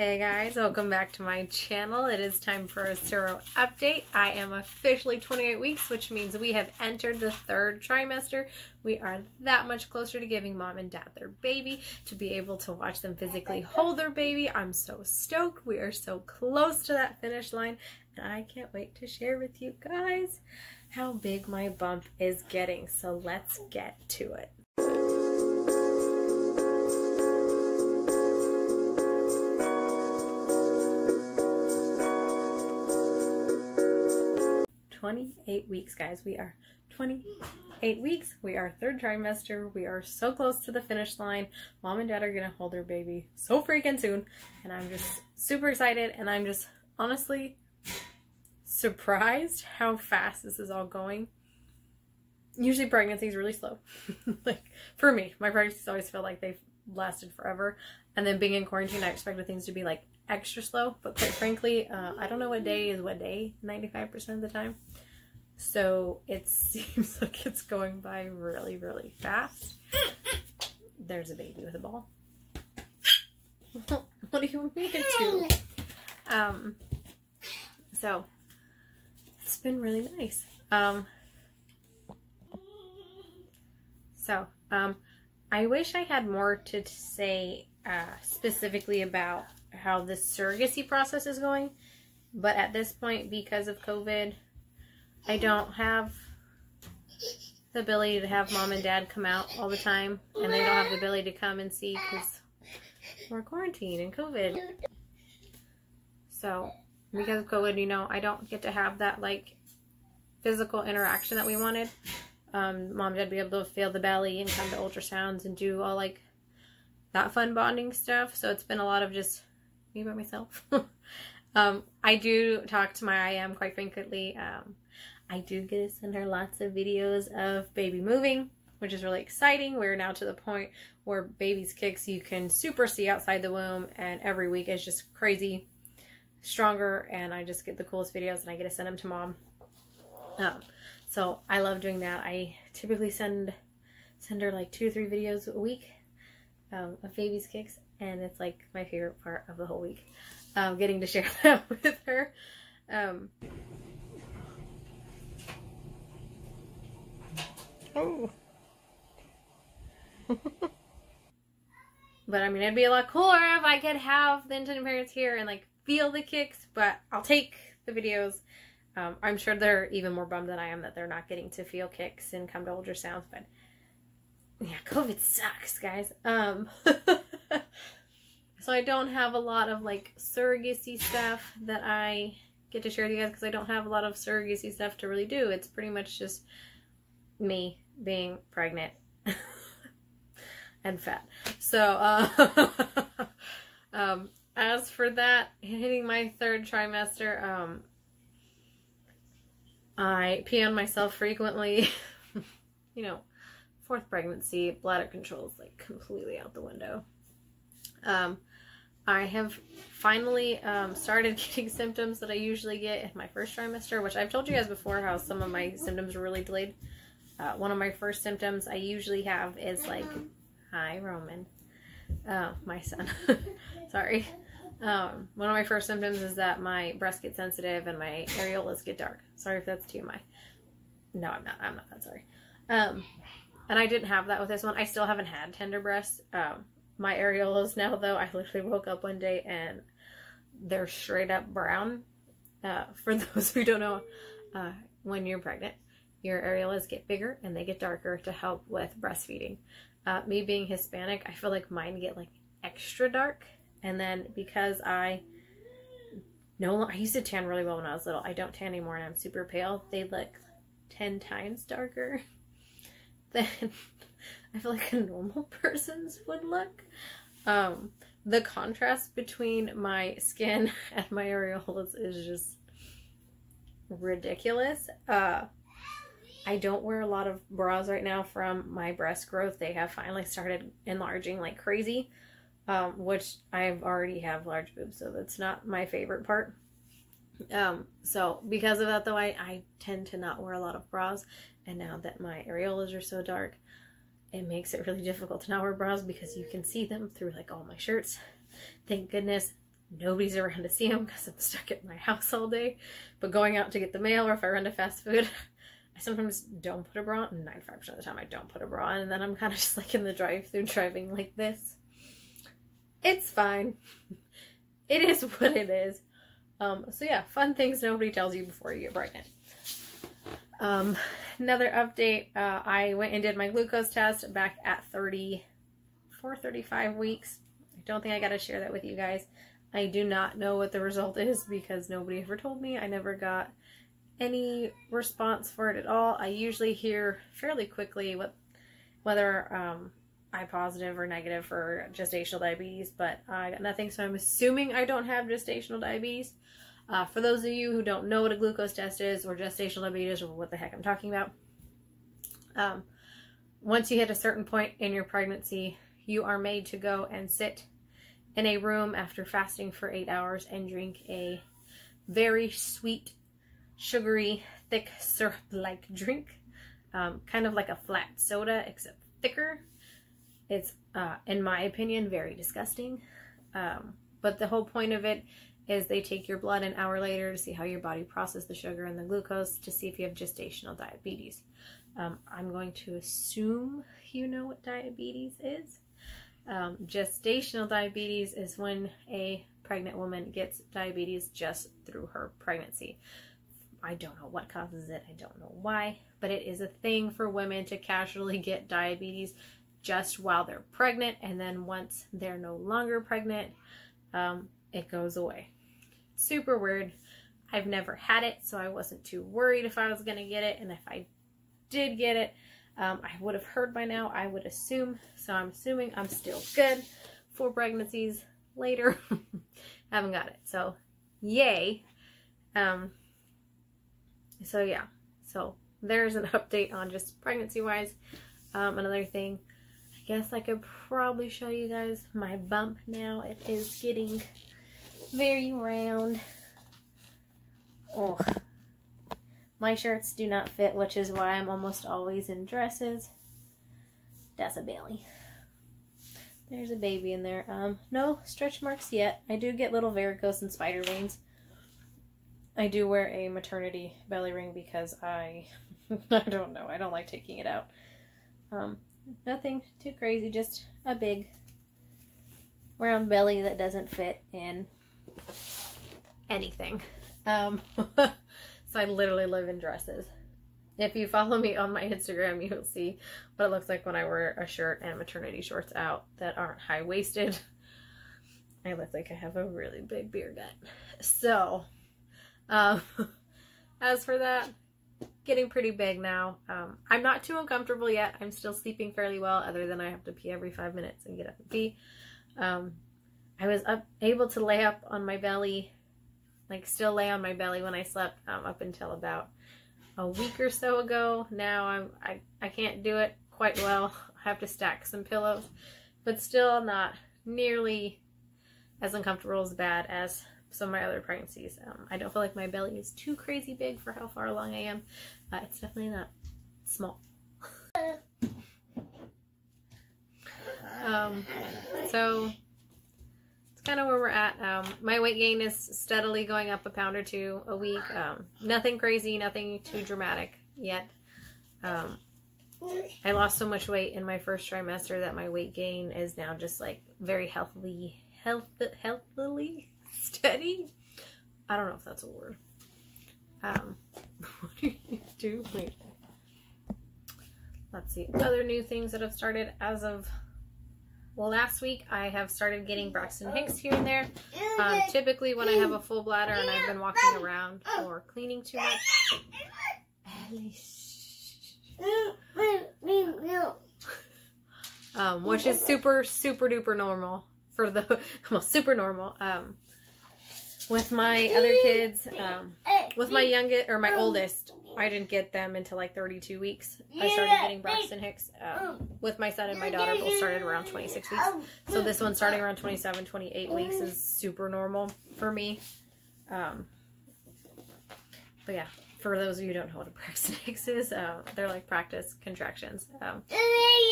Hey guys, welcome back to my channel. It is time for a Suro update. I am officially 28 weeks, which means we have entered the third trimester. We are that much closer to giving mom and dad their baby, to be able to watch them physically hold their baby. I'm so stoked. We are so close to that finish line, and I can't wait to share with you guys how big my bump is getting. So let's get to it. 28 weeks, guys. We are 28 weeks. We are third trimester. We are so close to the finish line. Mom and dad are gonna hold their baby so freaking soon, and I'm just super excited, and I'm just honestly surprised how fast this is all going. Usually pregnancy is really slow. Like for me, my pregnancies always feel like they've lasted forever, and then being in quarantine, I expected things to be like extra slow, but quite frankly, I don't know what day is what day 95% of the time, so it seems like it's going by really, really fast. There's a baby with a ball. What do you want me to do? So it's been really nice. I wish I had more to say specifically about how the surrogacy process is going, but at this point, because of COVID, I don't have the ability to have mom and dad come out all the time, and they don't have the ability to come and see because we're quarantined and COVID. So because of COVID, you know, I don't get to have that like physical interaction that we wanted. Mom and dad be able to feel the belly and come to ultrasounds and do all like that fun bonding stuff. So it's been a lot of just me by myself. I do talk to my IM quite frequently. I do get to send her lots of videos of baby moving, which is really exciting. We're now to the point where baby's kicks you can super see outside the womb, and every week is just crazy stronger, and I just get the coolest videos, and I get to send them to mom. So I love doing that. I typically send her like 2 or 3 videos a week of baby's kicks, and it's like my favorite part of the whole week, getting to share that with her. Oh. But I mean, it'd be a lot cooler if I could have the intended parents here and like feel the kicks, but I'll take the videos. I'm sure they're even more bummed than I am that they're not getting to feel kicks and come to ultrasounds, but yeah, COVID sucks, guys. So I don't have a lot of like surrogacy stuff that I get to share with you guys because I don't have a lot of surrogacy stuff to really do. It's pretty much just me being pregnant and fat. So as for that, hitting my third trimester, I pee on myself frequently. You know, 4th pregnancy, bladder control is like completely out the window. I have finally started getting symptoms that I usually get in my first trimester, which I've told you guys before how some of my symptoms are really delayed. One of my first symptoms I usually have is like, hi Roman, my son, sorry. One of my first symptoms is that my breasts get sensitive and my areolas get dark. Sorry if that's TMI. No, I'm not that sorry. And I didn't have that with this one. I still haven't had tender breasts. My areolas now, though, I literally woke up one day and they're straight up brown. For those who don't know, when you're pregnant, your areolas get bigger and they get darker to help with breastfeeding. Me being Hispanic, I feel like mine get like extra dark. And then because I used to tan really well when I was little. I don't tan anymore and I'm super pale. They look 10 times darker than I feel like a normal person's would look. The contrast between my skin and my areolas is just ridiculous. I don't wear a lot of bras right now from my breast growth. They have finally started enlarging like crazy, which I already have large boobs, so that's not my favorite part. So because of that though, I tend to not wear a lot of bras, and now that my areolas are so dark, it makes it really difficult to not wear bras because you can see them through like all my shirts. Thank goodness nobody's around to see them because I'm stuck at my house all day. But going out to get the mail, or if I run to fast food, I sometimes don't put a bra on. 95% of the time I don't put a bra on, and then I'm kind of just like in the drive-thru driving like this. It's fine. It is what it is. So yeah, fun things nobody tells you before you get pregnant. Another update, I went and did my glucose test back at 34, 35 weeks. I don't think I got to share that with you guys. I do not know what the result is because nobody ever told me. I never got any response for it at all. I usually hear fairly quickly whether I'm positive or negative for gestational diabetes, but I got nothing, so I'm assuming I don't have gestational diabetes. For those of you who don't know what a glucose test is, or gestational diabetes, or what the heck I'm talking about, once you hit a certain point in your pregnancy, you are made to go and sit in a room after fasting for 8 hours and drink a very sweet, sugary, thick syrup-like drink, kind of like a flat soda, except thicker. It's, in my opinion, very disgusting, but the whole point of it is they take your blood an hour later to see how your body processes the sugar and the glucose to see if you have gestational diabetes. I'm going to assume you know what diabetes is. Gestational diabetes is when a pregnant woman gets diabetes just through her pregnancy. I don't know what causes it. I don't know why, but it is a thing for women to casually get diabetes just while they're pregnant, and then once they're no longer pregnant, it goes away. Super weird. I've never had it, so I wasn't too worried if I was going to get it, and if I did get it, I would have heard by now, I would assume. So I'm assuming I'm still good for pregnancies later. Haven't got it, so yay. So yeah, so there's an update on just pregnancy wise. Another thing, I guess I could probably show you guys my bump now. It is getting very round. Oh, my shirts do not fit, which is why I'm almost always in dresses. That's a belly. There's a baby in there. No stretch marks yet. I do get little varicose and spider veins. I do wear a maternity belly ring because I don't know, I don't like taking it out. Nothing too crazy, just a big round belly that doesn't fit in anything. So I literally live in dresses. If you follow me on my Instagram, you'll see what it looks like when I wear a shirt and maternity shorts out that aren't high-waisted. I look like I have a really big beer gut. So, as for that, getting pretty big now. I'm not too uncomfortable yet. I'm still sleeping fairly well, other than I have to pee every 5 minutes and get up and pee. I was able to lay up on my belly, like still lay on my belly when I slept up until about a week or so ago. Now I can't do it quite well. I have to stack some pillows, but still not nearly as uncomfortable as bad as some of my other pregnancies. I don't feel like my belly is too crazy big for how far along I am. It's definitely not small. So it's kind of where we're at. My weight gain is steadily going up a pound or two a week. Nothing crazy, nothing too dramatic yet. I lost so much weight in my first trimester that my weight gain is now just like very healthily steady. I don't know if that's a word. What do you do? Wait. Let's see. Other new things that have started as of, well, last week I have started getting Braxton Hicks here and there. Typically when I have a full bladder and I've been walking around or cleaning too much. Which is super duper normal for the, well, super normal. With my other kids, with my youngest, or my oldest, I didn't get them until like 32 weeks. I started getting Braxton Hicks. With my son and my daughter, both started around 26 weeks. So this one starting around 27, 28 weeks is super normal for me. But yeah, for those of you who don't know what a Braxton Hicks is, they're like practice contractions.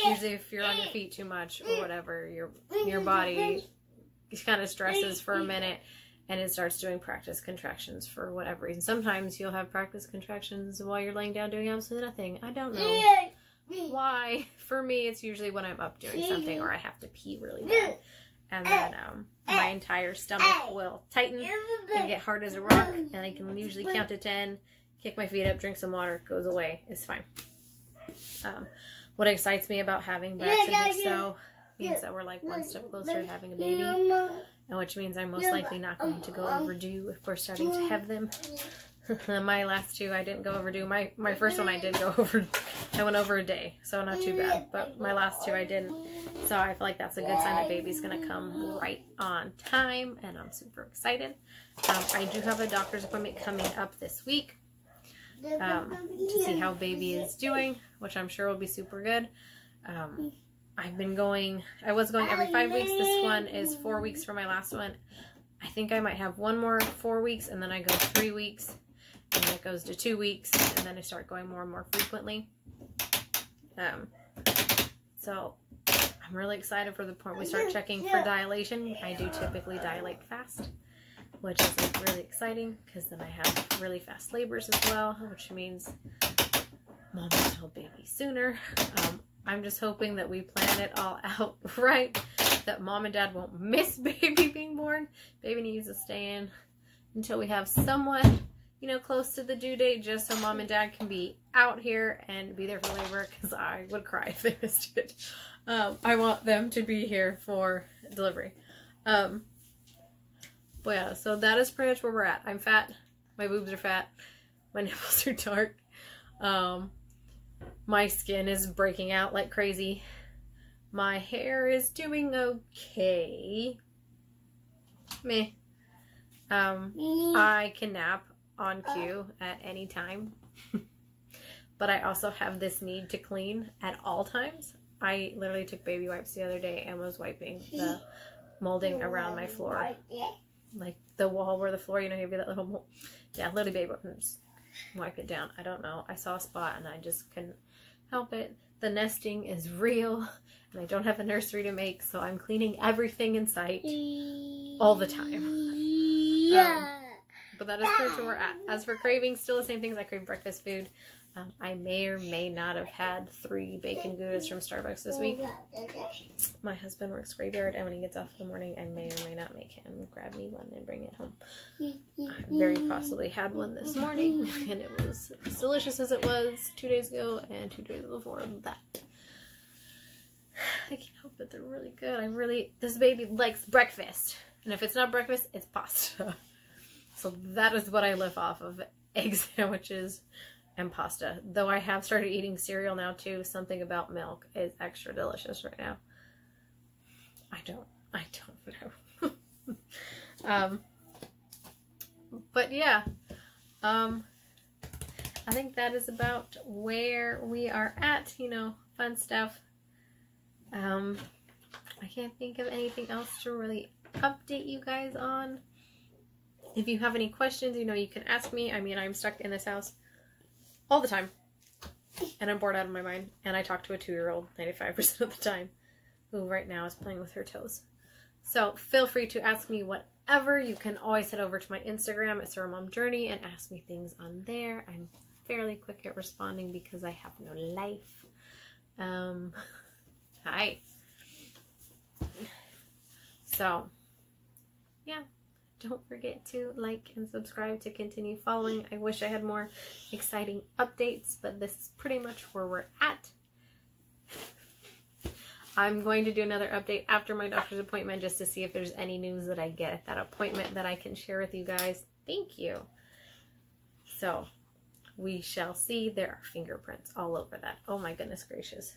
Usually if you're on your feet too much or whatever, your body kind of stresses for a minute, and it starts doing practice contractions for whatever reason. Sometimes you'll have practice contractions while you're laying down doing absolutely nothing. I don't know why. For me, it's usually when I'm up doing something or I have to pee really bad. And then my entire stomach will tighten and get hard as a rock, and I can usually count to 10, kick my feet up, drink some water, goes away. It's fine. What excites me about having Braxton Hicks means that we're like one step closer to having a baby, and which means I'm most likely not going to go overdue if we're starting to have them. My last two, I didn't go overdue. My first one, I did go over. I went over a day, so not too bad. But my last two, I didn't. So I feel like that's a good sign that baby's going to come right on time, and I'm super excited. I do have a doctor's appointment coming up this week to see how baby is doing, which I'm sure will be super good. I was going every 5 weeks. This one is 4 weeks for my last one. I think I might have one more 4 weeks, and then I go 3 weeks. And then it goes to 2 weeks, and then I start going more and more frequently. So I'm really excited for the point we start checking for dilation. I do typically dilate fast, which is like really exciting because then I have really fast labors as well, which means mom will tell baby sooner. I'm just hoping that we plan it all out right, that mom and dad won't miss baby being born. Baby needs to stay in until we have someone, you know, close to the due date, just so mom and dad can be out here and be there for labor, because I would cry if they missed it. I want them to be here for delivery. But yeah, so that is pretty much where we're at. I'm fat. My boobs are fat. My nipples are dark. My skin is breaking out like crazy. My hair is doing okay. Meh. I can nap on cue at any time, but I also have this need to clean at all times. I literally took baby wipes the other day and was wiping the molding around my floor, like the wall where the floor, you know, you'd be that little mold. Yeah, literally baby wipes and just wipe it down. I don't know, I saw a spot and I just couldn't help it. The nesting is real, and I don't have a nursery to make, so I'm cleaning everything in sight all the time. But that is pretty much where we're at. As for cravings, still the same things. I crave breakfast food. I may or may not have had 3 bacon goudas from Starbucks this week. My husband works graveyard, and when he gets off in the morning, I may or may not make him grab me one and bring it home. I very possibly had one this morning, and it was as delicious as it was 2 days ago and 2 days before that. I can't help it. They're really good. This baby likes breakfast. And if it's not breakfast, it's pasta. So that is what I live off of: egg sandwiches and pasta. Though I have started eating cereal now too. Something about milk is extra delicious right now. I don't know. But yeah, I think that is about where we are at, you know, fun stuff. I can't think of anything else to really update you guys on. If you have any questions, you know, you can ask me. I mean, I'm stuck in this house all the time, and I'm bored out of my mind, and I talk to a 2-year-old 95% of the time, who right now is playing with her toes. So feel free to ask me whatever. You can always head over to my Instagram at surrobabe and ask me things on there. I'm fairly quick at responding because I have no life. Hi. So, yeah. Don't forget to like and subscribe to continue following. I wish I had more exciting updates, but this is pretty much where we're at. I'm going to do another update after my doctor's appointment just to see if there's any news that I get at that appointment that I can share with you guys. Thank you. So, we shall see. There are fingerprints all over that. Oh my goodness gracious.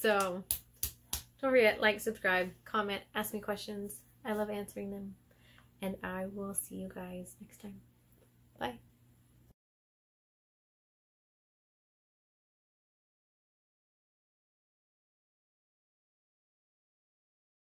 So, don't forget, like, subscribe, comment, ask me questions. I love answering them. And I will see you guys next time. Bye.